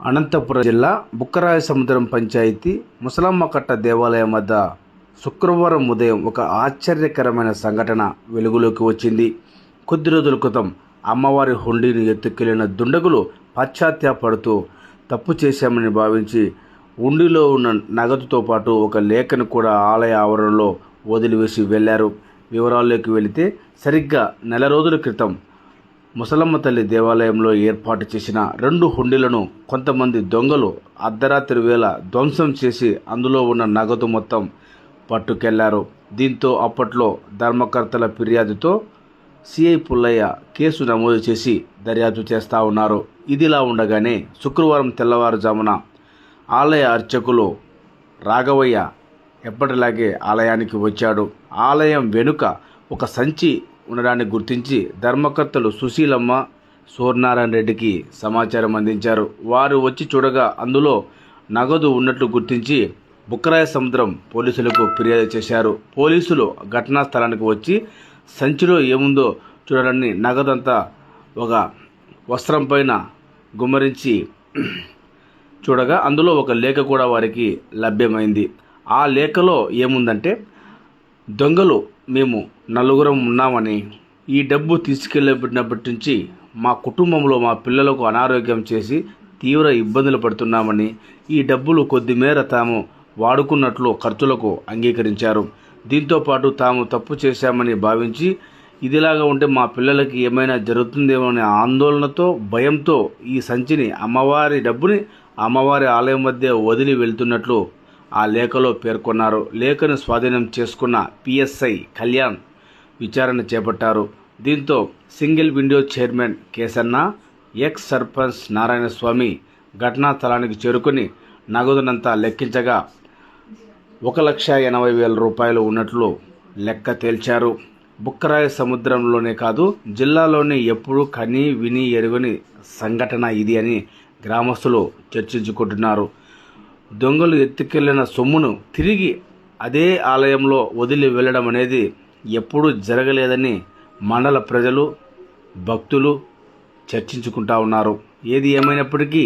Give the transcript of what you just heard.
అనంతపురం జిల్లా బుక్కరాయసముద్రం పంచాయతీ ముసలమ్మకట్ట దేవాలయం వద్ద శుక్రవారం ఉదయం ఒక ఆశ్చర్యకరమైన సంఘటన వెలుగులోకి వచ్చింది. కొద్ది రోజుల క్రితం అమ్మవారి హుండీని ఎత్తుకెళ్లిన దుండగులు పశ్చాత్తాపడుతూ తప్పు చేశామని భావించి హుండీలో ఉన్న నగదుతో పాటు ఒక లేఖను కూడా ఆలయ ఆవరణలో వదిలివేసి వెళ్లారు. వివరాల్లోకి వెళితే సరిగ్గా నెల రోజుల క్రితం ముసలమ్మ తల్లి దేవాలయంలో ఏర్పాటు చేసిన 2 హుండీలను కొంతమంది దొంగలు అర్ధరాత్రి వేళ ధ్వంసం చేసి అందులో ఉన్న నగదు మొత్తం పట్టుకెళ్లారు. దీంతో అప్పట్లో ధర్మకర్తల ఫిర్యాదుతో సిఐ పుల్లయ్య కేసు నమోదు చేసి దర్యాప్తు చేస్తూ ఉన్నారు. ఇదిలా ఉండగానే శుక్రవారం తెల్లవారుజామున ఆలయ అర్చకులు రాఘవయ్య ఎప్పటిలాగే ఆలయానికి వచ్చాడు. ఆలయం వెనుక ఒక సంచి ఉండడాన్ని గుర్తించి ధర్మకర్తలు సుశీలమ్మ, సూర్యనారాయణ రెడ్డికి సమాచారం అందించారు. వారు వచ్చి చూడగా అందులో నగదు ఉన్నట్లు గుర్తించి బుక్కరాయసముద్రం పోలీసులకు ఫిర్యాదు చేశారు. పోలీసులు ఘటనా స్థలానికి వచ్చి సంచిలో ఏముందో చూడాలని నగదంతా ఒక వస్త్రం పైన గుమ్మరించి చూడగా అందులో ఒక లేఖ కూడా వారికి లభ్యమైంది. ఆ లేఖలో ఏముందంటే, దొంగలు మేము 4 ఉన్నామని, ఈ డబ్బు తీసుకెళ్ళబడినప్పటి నుంచి మా కుటుంబంలో మా పిల్లలకు అనారోగ్యం చేసి తీవ్ర ఇబ్బందులు పడుతున్నామని, ఈ డబ్బులు కొద్దిమేర తాము వాడుకున్నట్లు ఖర్చులకు అంగీకరించారు. దీంతోపాటు తాము తప్పు చేశామని భావించి ఇదిలాగా ఉంటే మా పిల్లలకి ఏమైనా జరుగుతుందేమో అనే ఆందోళనతో, భయంతో ఈ సంచిని అమ్మవారి డబ్బుని అమ్మవారి ఆలయం మధ్య వదిలి వెళ్తున్నట్లు ఆ లేఖలో పేర్కొన్నారు. లేఖను స్వాధీనం చేసుకున్న పిఎస్ఐ కళ్యాణ్ విచారణ చేపట్టారు. దీంతో single window chairman Kesanna, X sarpanch Narayanaswamy ఘటనా స్థలానికి చేరుకుని నగదునంతా లెక్కించగా 1,80,000 రూపాయలు ఉన్నట్లు లెక్క తేల్చారు. బుక్కరాయ సముద్రంలోనే కాదు, జిల్లాలోనే ఎప్పుడూ కని విని ఎరుగని సంఘటన ఇది అని గ్రామస్తులు చర్చించుకుంటున్నారు. దొంగలు ఎత్తుకెళ్లిన సొమ్మును తిరిగి అదే ఆలయంలో వదిలి వెళ్ళడం అనేది ఎప్పుడూ జరగలేదని మండల ప్రజలు, భక్తులు చర్చించుకుంటా ఉన్నారు. ఏది ఏమైనప్పటికీ